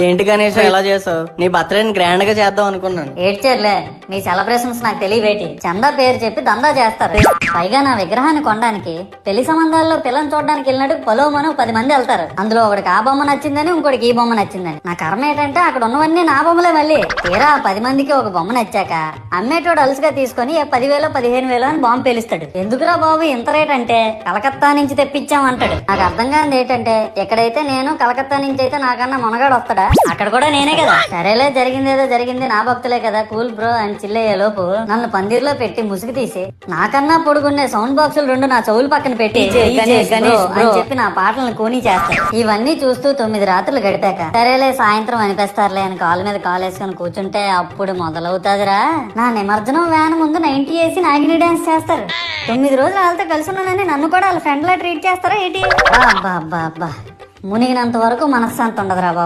ఏంటి గణేష్ ఎలా చేసావు? నీ బర్త్డేని గ్రాండ్ గా చేద్దాం అనుకున్నాను. ఏడ్చేర్లే, మీ సెలబ్రేషన్స్ నాకు తెలియవేటి. చందా పేరు చెప్పి దందా చేస్తారు. పైగా నా విగ్రహాన్ని కొనడానికి పెళ్లి సంబంధాల్లో పిల్లని చూడడానికి వెళ్ళినట్టు పొలోమను 10 మంది వెళ్తారు. అందులో ఒకడికి ఆ బొమ్మ నచ్చిందని, ఇంకోటికి ఈ బొమ్మ నచ్చిందని. నా కర్మ ఏంటంటే అక్కడ ఉన్నవన్నీ నా బొమ్మలే. మళ్ళీ తీరా 10 మందికి ఒక బొమ్మ నచ్చాక అమ్మేటోడు అలుసుగా తీసుకొని 10,000 15,000 అని బాంబు పేలుస్తాడు. ఎందుకురా బాబు ఇంత రేట్ అంటే, కలకత్తా నుంచి తెప్పించాం అంటాడు. నాకు అర్థం కానిది ఏంటంటే, ఎక్కడైతే నేను కలకత్తా నుంచి అయితే నాకన్నా మునగాడు వస్తాడా, అక్కడ కూడా నేనే కదా. సరేలే, జరిగిందేదో జరిగింది, నా భక్తులే కదా, కూల్ బ్రో అని చిల్లయ్యే లోపు నన్ను పందిర్లో పెట్టి ముసుగు తీసి నాకన్నా పొడుగున్నే సౌండ్ బాక్సులు 2 నా చెవులు పక్కన పెట్టి అని చెప్పి నా పాటలను కూనీ చేస్తాడు. ఇవన్నీ చూస్తూ 9 రాత్రులు గడిపాక సరేలే సాయంత్రం అనిపిస్తారులే అని కాలు మీద కాలు వేసుకొని కూర్చుంటే అప్పుడు మొదలవుతాదిరా నా నిమజ్జనం వ్యాన్ ముందు 90 వేసి నాగిని డాన్స్ చేస్తారు. 9 రోజులు వాళ్ళతో కలిసి ఉన్నానని నన్ను కూడా వాళ్ళ ఫ్రెండ్ లా ట్రీట్ చేస్తారా ఏంటి? అబ్బా అబ్బా అబ్బా, మునిగినంత వరకు మనశ్శాంతి ఉండదురా బాబు.